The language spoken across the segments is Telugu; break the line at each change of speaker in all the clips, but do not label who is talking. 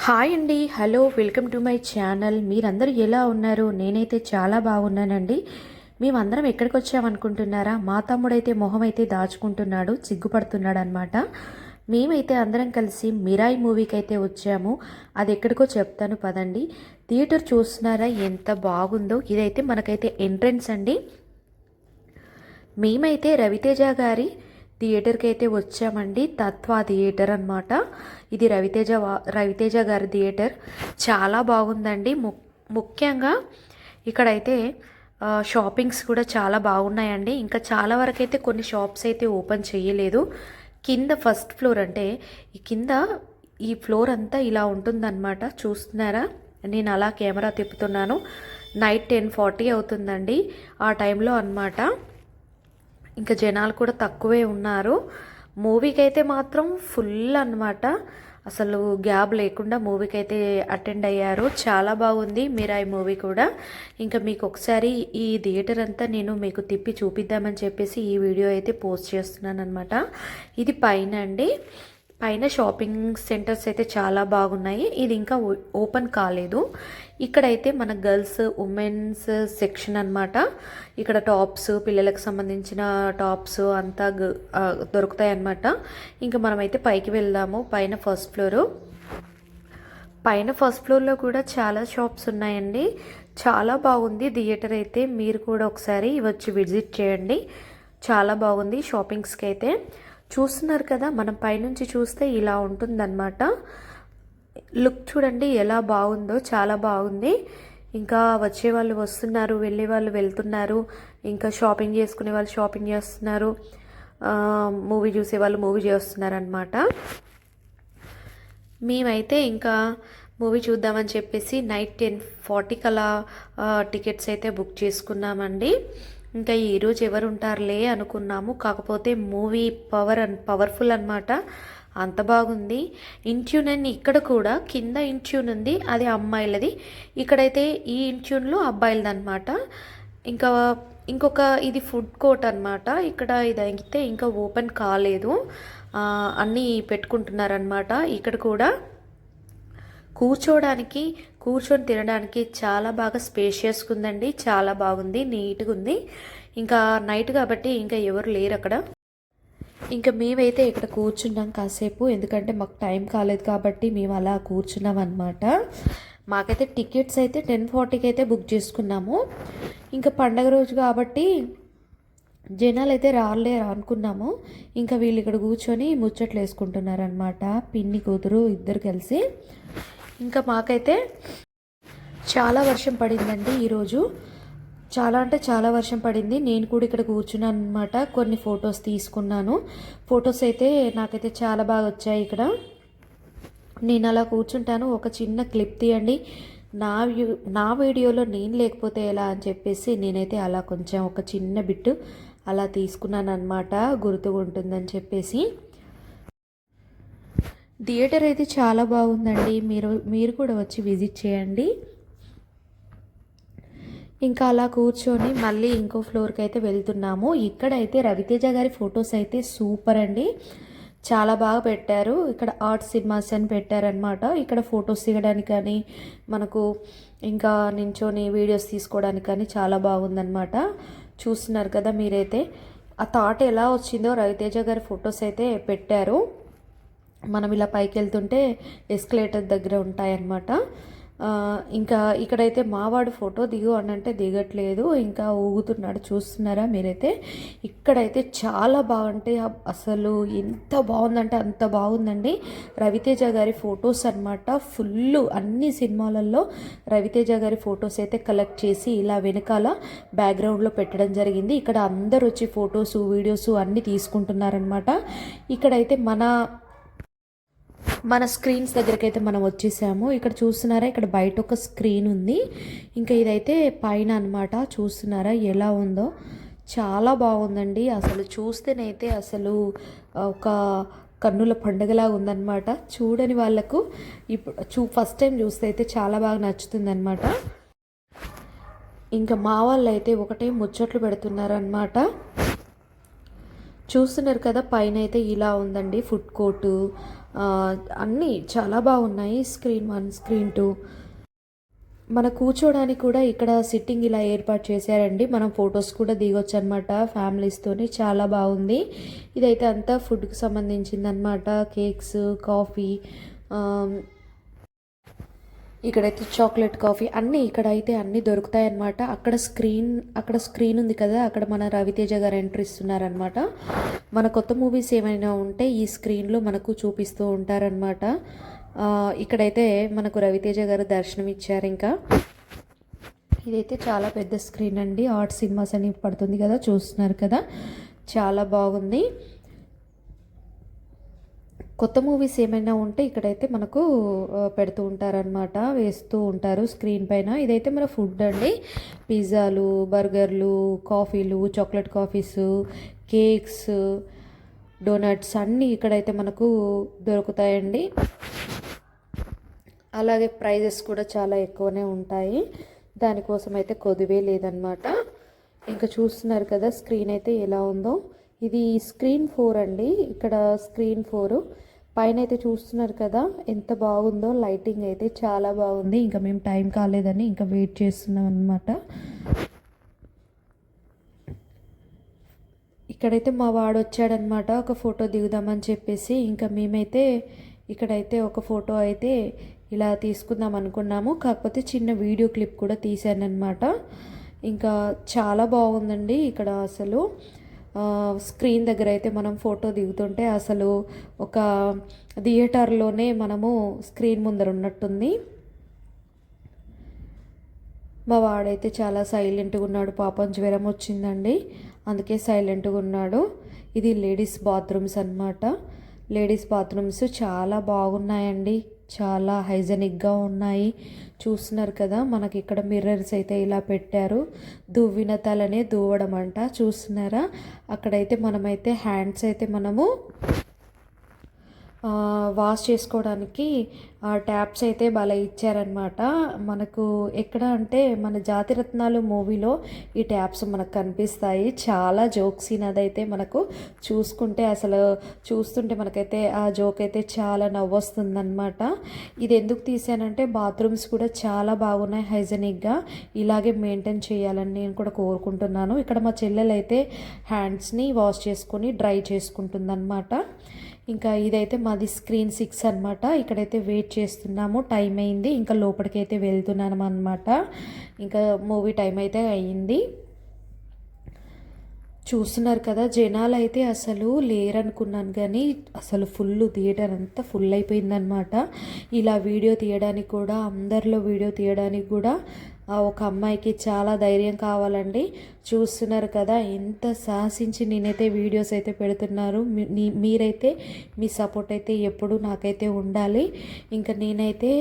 హాయ్ అండి, hello, welcome to my channel. మీరందరూ ఎలా ఉన్నారు? నేనైతే చాలా బాగున్నానండి. మేమందరం ఎక్కడికి వచ్చామనుకుంటున్నారా? మా తమ్ముడైతే మొహం అయితే దాచుకుంటున్నాడు, సిగ్గుపడుతున్నాడు అనమాట. మేమైతే అందరం కలిసి మిరాయి మూవీకి అయితే వచ్చాము. అది ఎక్కడికో చెప్తాను పదండి. థియేటర్ చూస్తున్నారా ఎంత బాగుందో? ఇదైతే మనకైతే ఎంట్రన్స్ అండి. మేమైతే రవితేజ గారి థియేటర్కి అయితే వచ్చామండి. తత్వ థియేటర్ అనమాట. ఇది రవితేజ గారి థియేటర్. చాలా బాగుందండి. ముఖ్యంగా ఇక్కడైతే షాపింగ్స్ కూడా చాలా బాగున్నాయండి. ఇంకా చాలా వరకు అయితే కొన్ని షాప్స్ అయితే ఓపెన్ చేయలేదు. కింద ఫస్ట్ ఫ్లోర్ అంటే ఈ ఫ్లోర్ అంతా ఇలా ఉంటుందన్నమాట. చూస్తున్నారా? నేను అలా కెమెరా తిప్పుతున్నాను. నైట్ 10:40 అవుతుందండి ఆ టైంలో అనమాట. ఇంకా జనాలు కూడా తక్కువే ఉన్నారు. మూవీకి అయితే మాత్రం ఫుల్ అనమాట. అసలు గ్యాప్ లేకుండా మూవీకి అయితే అటెండ్ అయ్యారు. చాలా బాగుంది మిరాయి మూవీ కూడా. ఇంకా మీకు ఒకసారి ఈ థియేటర్ అంతా నేను మీకు తిప్పి చూపిద్దామని చెప్పేసి ఈ వీడియో అయితే పోస్ట్ చేస్తున్నాను అనమాట. ఇది పైన అండి. పైన షాపింగ్ సెంటర్స్ అయితే చాలా బాగున్నాయి. ఇది ఇంకా ఓపెన్ కాలేదు. ఇక్కడైతే మన గర్ల్స్ ఉమెన్స్ సెక్షన్ అనమాట. ఇక్కడ టాప్స్, పిల్లలకు సంబంధించిన టాప్స్ అంతా దొరుకుతాయి అన్నమాట. ఇంకా మనమైతే పైకి వెళ్దాము. పైన ఫస్ట్ ఫ్లోర్లో కూడా చాలా షాప్స్ ఉన్నాయండి. చాలా బాగుంది థియేటర్ అయితే. మీరు కూడా ఒకసారి వచ్చి విజిట్ చేయండి. చాలా బాగుంది. షాపింగ్స్కి అయితే చూస్తున్నారు కదా, మనం పైనుంచి చూస్తే ఇలా ఉంటుందన్నమాట. లుక్ చూడండి ఎలా బాగుందో. చాలా బాగుంది. ఇంకా వచ్చే వాళ్ళు వస్తున్నారు, వెళ్ళే వాళ్ళు వెళ్తున్నారు, ఇంకా షాపింగ్ చేసుకునే వాళ్ళు షాపింగ్ చేస్తున్నారు, మూవీ చూసే వాళ్ళు మూవీ చేస్తున్నారు అనమాట. మేమైతే ఇంకా మూవీ చూద్దామని చెప్పేసి నైట్ 10:40 కలా టికెట్స్ అయితే బుక్ చేసుకున్నామండి. ఇంకా ఈరోజు ఎవరు ఉంటారులే అనుకున్నాము. కాకపోతే మూవీ పవర్ఫుల్ అనమాట. అంత బాగుంది. ఇంట్యూన్ అని ఇక్కడ కూడా కింద ఇంట్యూన్ ఉంది, అది అమ్మాయిలది. ఇక్కడైతే ఈ ఇంట్యూన్లో అబ్బాయిలది అనమాట. ఇంకా ఇంకొక ఇది ఫుడ్ కోర్ట్ అనమాట. ఇక్కడ ఇదైతే ఇంకా ఓపెన్ కాలేదు. అన్నీ పెట్టుకుంటున్నారనమాట. ఇక్కడ కూడా కూర్చొని తినడానికి చాలా బాగా స్పేషియస్గా ఉందండి. చాలా బాగుంది, నీట్గా ఉంది. ఇంకా నైట్ కాబట్టి ఇంకా ఎవరు లేరు అక్కడ. ఇంకా మేమైతే ఇక్కడ కూర్చున్నాం కాసేపు. ఎందుకంటే మాకు టైం కాలేదు కాబట్టి మేము అలా కూర్చున్నాం అనమాట. మాకైతే టికెట్స్ అయితే 10:40కి అయితే బుక్ చేసుకున్నాము. ఇంకా పండగ రోజు కాబట్టి జనాలు అయితే రాలేరు అనుకున్నాము. ఇంకా వీళ్ళు ఇక్కడ కూర్చొని ముచ్చట్లు వేసుకుంటున్నారనమాట. పిన్ని కూతురు ఇద్దరు కలిసి. ఇంకా మాకైతే చాలా వర్షం పడిందండి ఈరోజు. చాలా అంటే చాలా వర్షం పడింది. నేను కూడా ఇక్కడ కూర్చున్నాను అనమాట. కొన్ని ఫొటోస్ తీసుకున్నాను. ఫొటోస్ అయితే నాకైతే చాలా బాగా వచ్చాయి. ఇక్కడ నేను అలా కూర్చుంటాను. ఒక చిన్న క్లిప్ తీయండి, నా వీడియోలో నేను లేకపోతే ఎలా అని చెప్పేసి నేనైతే అలా కొంచెం ఒక చిన్న బిట్టు అలా తీసుకున్నాను అనమాట, గుర్తుగా ఉంటుందని చెప్పేసి. థియేటర్ అయితే చాలా బాగుందండి. మీరు కూడా వచ్చి విజిట్ చేయండి. ఇంకా అలా కూర్చొని మళ్ళీ ఇంకో ఫ్లోర్కి అయితే వెళ్తున్నాము. ఇక్కడైతే రవితేజ గారి ఫొటోస్ అయితే సూపర్ అండి. చాలా బాగా పెట్టారు. ఇక్కడ ఆర్ట్ సినిమాస్ అని పెట్టారనమాట. ఇక్కడ ఫొటోస్ దిగడానికి కానీ మనకు ఇంకా నించొని వీడియోస్ తీసుకోవడానికి కానీ చాలా బాగుందన్నమాట. చూస్తున్నారు కదా మీరైతే. ఆ థాట్ ఎలా వచ్చిందో రవితేజ గారి ఫొటోస్ అయితే పెట్టారు. మనం ఇలా పైకి వెళ్తుంటే ఎస్కలేటర్ దగ్గర ఉంటాయన్నమాట. ఇంకా ఇక్కడైతే మావాడు ఫోటో దిగు అనంటే దిగట్లేదు, ఇంకా ఊగుతున్నాడు. చూస్తున్నారా మీరైతే. ఇక్కడైతే చాలా బాగుంటాయి. అసలు ఎంత బాగుందంటే అంత బాగుందండి. రవితేజ గారి ఫొటోస్ అనమాట. ఫుల్ అన్ని సినిమాలలో రవితేజ గారి ఫొటోస్ అయితే కలెక్ట్ చేసి ఇలా వెనకాల బ్యాక్గ్రౌండ్లో పెట్టడం జరిగింది. ఇక్కడ అందరు వచ్చి ఫొటోస్ వీడియోస్ అన్నీ తీసుకుంటున్నారనమాట. ఇక్కడైతే మన స్క్రీన్స్ దగ్గరికి అయితే మనం వచ్చేసాము. ఇక్కడ చూస్తున్నారా, ఇక్కడ బయట ఒక స్క్రీన్ ఉంది. ఇంకా ఇదైతే పైన అనమాట. చూస్తున్నారా ఎలా ఉందో. చాలా బాగుందండి. అసలు చూస్తేనైతే అసలు ఒక కన్నుల పండుగలాగా ఉందన్నమాట. చూడని వాళ్ళకు ఇప్పుడు ఫస్ట్ టైం చూస్తే అయితే చాలా బాగా నచ్చుతుందన్నమాట. ఇంకా మా వాళ్ళు అయితే ఒకటే ముచ్చట్లు పెడుతున్నారనమాట. చూస్తున్నారు కదా, పైన అయితే ఇలా ఉందండి ఫుడ్ కోర్టు. అన్నీ చాలా బాగున్నాయి. Screen 1, screen 2. మన కూర్చోడానికి కూడా ఇక్కడ సిట్టింగ్ ఇలా ఏర్పాటు చేశారండి. మనం ఫొటోస్ కూడా దిగొచ్చు అనమాట ఫ్యామిలీస్తోని. చాలా బాగుంది. ఇదైతే అంతా ఫుడ్కి సంబంధించింది అనమాట. కేక్స్, కాఫీ, ఇక్కడైతే చాక్లెట్, కాఫీ అన్నీ ఇక్కడైతే అన్నీ దొరుకుతాయి అన్నమాట. అక్కడ స్క్రీన్ ఉంది కదా, అక్కడ మన రవితేజ గారు ఎంట్రీ ఇస్తున్నారనమాట. మన కొత్త మూవీస్ ఏమైనా ఉంటే ఈ స్క్రీన్లో మనకు చూపిస్తూ ఉంటారనమాట. ఇక్కడైతే మనకు రవితేజ గారు దర్శనం ఇచ్చారు. ఇంకా ఇదైతే చాలా పెద్ద స్క్రీన్ అండి. ఆర్ట్ సినిమాస్ అని పడుతుంది కదా, చూస్తున్నారు కదా, చాలా బాగుంది. కొత్త మూవీస్ ఏమైనా ఉంటే ఇక్కడైతే మనకు పెడుతూ ఉంటారనమాట, వేస్తూ ఉంటారు స్క్రీన్ పైన. ఇదైతే మన ఫుడ్ అండి. పిజ్జాలు, బర్గర్లు, కాఫీలు, చాక్లెట్ కాఫీస్, కేక్స్, డోనట్స్ అన్నీ ఇక్కడైతే మనకు దొరుకుతాయండి. అలాగే ప్రైజెస్ కూడా చాలా ఎక్కువనే ఉంటాయి. దానికోసం అయితే కొద్దివే లేదనమాట. ఇంకా చూస్తున్నారు కదా స్క్రీన్ అయితే ఎలా ఉందో. ఇది స్క్రీన్ 4 అండి. ఇక్కడ స్క్రీన్ 4 పైన అయితే చూస్తున్నారు కదా ఎంత బాగుందో. లైటింగ్ అయితే చాలా బాగుంది. ఇంకా మేము టైం కాలేదని ఇంకా వెయిట్ చేస్తున్నాం అనమాట. ఇక్కడైతే మా వాడు వచ్చాడనమాట ఒక ఫోటో దిగుదామని చెప్పేసి. ఇంకా మేమైతే ఇక్కడైతే ఒక ఫోటో అయితే ఇలా తీసుకుందాం అనుకున్నాము. కాకపోతే చిన్న వీడియో క్లిప్ కూడా తీశానమాట. ఇంకా చాలా బాగుందండి ఇక్కడ. అసలు స్క్రీన్ దగ్గర అయితే మనం ఫోటో దిగుతుంటే అసలు ఒక థియేటర్లోనే మనము స్క్రీన్ ముందర ఉన్నట్టుంది. మా వాడైతే చాలా సైలెంట్గా ఉన్నాడు. పాపం జ్వరం వచ్చిందండి, అందుకే సైలెంట్గా ఉన్నాడు. ఇది లేడీస్ బాత్రూమ్స్ అన్నమాట. లేడీస్ బాత్రూమ్స్ చాలా బాగున్నాయండి, చాలా హైజెనిక్గా ఉన్నాయి. చూస్తున్నారు కదా, మనకి ఇక్కడ మిర్రర్స్ అయితే ఇలా పెట్టారు. దువ్విన తలనే దువ్వడం అంట. చూస్తున్నారా, అక్కడైతే మనమైతే హ్యాండ్స్ అయితే మనము వాష్ చేసుకోవడానికి ట్యాప్స్ అయితే భలే ఇచ్చారనమాట. మనకు ఎక్కడ అంటే మన జాతిరత్నాలు మూవీలో ఈ ట్యాప్స్ మనకు కనిపిస్తాయి. చాలా జోక్ సీన్ అదైతే మనకు చూస్తుంటే మనకైతే ఆ జోక్ అయితే చాలా నవ్వొస్తుందన్నమాట. ఇది ఎందుకు తీసానంటే బాత్రూమ్స్ కూడా చాలా బాగున్నాయి హైజెనిక్గా. ఇలాగే మెయింటైన్ చేయాలని నేను కూడా కోరుకుంటున్నాను. ఇక్కడ మా చెల్లెలు అయితే హ్యాండ్స్ని వాష్ చేసుకొని డ్రై చేసుకుంటుందన్నమాట. ఇంకా ఇదైతే మాది స్క్రీన్ 6 అనమాట. ఇక్కడైతే వెయిట్ చేస్తున్నాము, టైం అయింది. ఇంకా లోపలికి అయితే వెళ్తున్నాము అనమాట. ఇంకా మూవీ టైం అయితే అయ్యింది. చూస్తున్నారు కదా, జనాలు అయితే అసలు లేరనుకున్నాను కానీ అసలు థియేటర్ అంతా ఫుల్ అయిపోయిందనమాట. ఇలా వీడియో తీయడానికి కూడా, అందరిలో వీడియో తీయడానికి కూడా ఒక అమ్మాయికి చాలా ధైర్యం కావాలండి. చూస్తున్నారు కదా ఎంత సాహసించి నేనైతే వీడియోస్ అయితే పెడుతున్నారు. మీరైతే మీ సపోర్ట్ అయితే ఎప్పుడు నాకైతే ఉండాలి. ఇంకా నేనైతే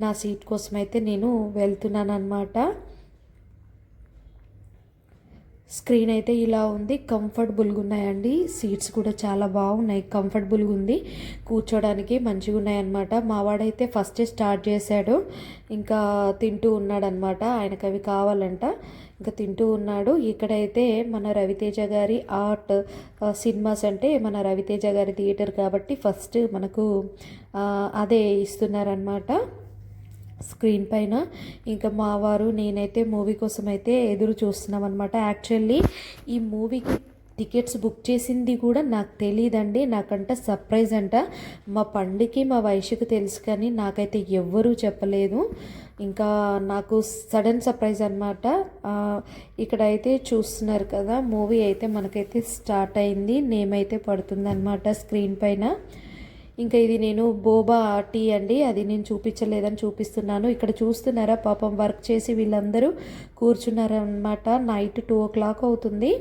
నా సీట్ కోసం అయితే నేను వెళ్తున్నాను అనమాట. స్క్రీన్ అయితే ఇలా ఉంది. కంఫర్టబుల్గా ఉన్నాయండి. సీట్స్ కూడా చాలా బాగున్నాయి, కంఫర్టబుల్గా ఉంది, కూర్చోడానికి మంచిగా ఉన్నాయన్నమాట. మావాడైతే ఫస్టే స్టార్ట్ చేశాడు, ఇంకా తింటూ ఉన్నాడనమాట. ఆయనకు అవి కావాలంట, ఇంకా తింటూ ఉన్నాడు. ఇక్కడైతే మన రవితేజ గారి ఆర్ట్ సినిమాస్ అంటే మన రవితేజ గారి థియేటర్ కాబట్టి ఫస్ట్ మనకు అదే ఇస్తున్నారనమాట స్క్రీన్ పైన. ఇంకా మా వారు నేనైతే మూవీ కోసం అయితే ఎదురు చూస్తున్నాం అనమాట. యాక్చువల్లీ ఈ మూవీకి టికెట్స్ బుక్ చేసింది కూడా నాకు తెలియదండి. నాకంట సర్ప్రైజ్ అంట. మా పండుకి మా వయసుకు తెలుసు కానీ నాకైతే ఎవ్వరూ చెప్పలేదు. ఇంకా నాకు సడన్ సర్ప్రైజ్ అనమాట. ఇక్కడైతే చూస్తున్నారు కదా, మూవీ అయితే మనకైతే స్టార్ట్ అయింది. నేమ్ అయితే పడుతుందన్నమాట స్క్రీన్ పైన. ఇంకా ఇది నేను బోబా టీ అండి, అది నేను చూపించలేదని చూపిస్తున్నాను. ఇక్కడ చూస్తున్నారా, పాపం వర్క్ చేసి వీళ్ళందరూ కూర్చున్నారనమాట. నైట్ 2 o'clock అవుతుంది.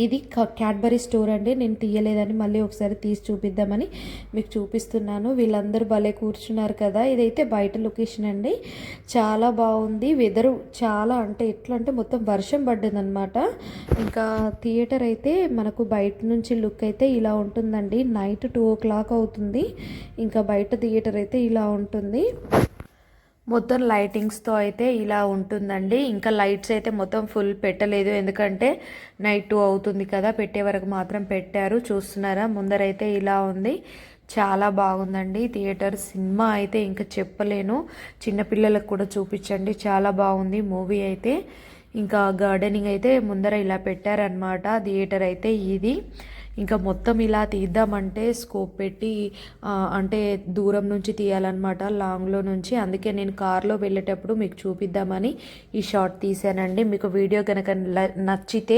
ఇది క్యాడ్బరీ స్టోర్ అండి. నేను తీయలేదని మళ్ళీ ఒకసారి తీసి చూపిద్దామని మీకు చూపిస్తున్నాను. వీళ్ళందరూ భలే కూర్చున్నారు కదా. ఇదైతే బయట లొకేషన్ అండి, చాలా బాగుంది. వెదరు చాలా అంటే ఎట్లా అంటే మొత్తం వర్షం పడ్డదనమాట. ఇంకా థియేటర్ అయితే మనకు బయట నుంచి లుక్ అయితే ఇలా ఉంటుందండి. నైట్ 2 o'clock అవుతుంది. ఇంకా బయట థియేటర్ అయితే ఇలా ఉంటుంది. మొత్తం లైటింగ్స్తో అయితే ఇలా ఉంటుందండి. ఇంకా లైట్స్ అయితే మొత్తం ఫుల్ పెట్టలేదు, ఎందుకంటే నైట్ 2 అవుతుంది కదా, పెట్టే వరకు మాత్రం పెట్టారు. చూస్తున్నారా, ముందరైతే ఇలా ఉంది. చాలా బాగుందండి థియేటర్. సినిమా అయితే ఇంకా చెప్పలేను. చిన్నపిల్లలకు కూడా చూపించండి, చాలా బాగుంది మూవీ అయితే. ఇంకా గార్డెనింగ్ అయితే ముందర ఇలా పెట్టారనమాట. థియేటర్ అయితే ఇది. ఇంకా మొత్తం ఇలా తీద్దామంటే స్కోప్ పెట్టి అంటే దూరం నుంచి తీయాలన్నమాట, లాంగ్లో నుంచి. అందుకే నేను కార్లో వెళ్ళేటప్పుడు మీకు చూపిద్దామని ఈ షార్ట్ తీసానండి. మీకు వీడియో కనుక నచ్చితే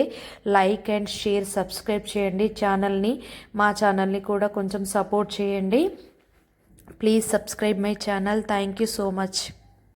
లైక్ అండ్ షేర్, సబ్స్క్రైబ్ చేయండి ఛానల్ని. మా ఛానల్ని కూడా కొంచెం సపోర్ట్ చేయండి. Please subscribe my channel. Thank you so much.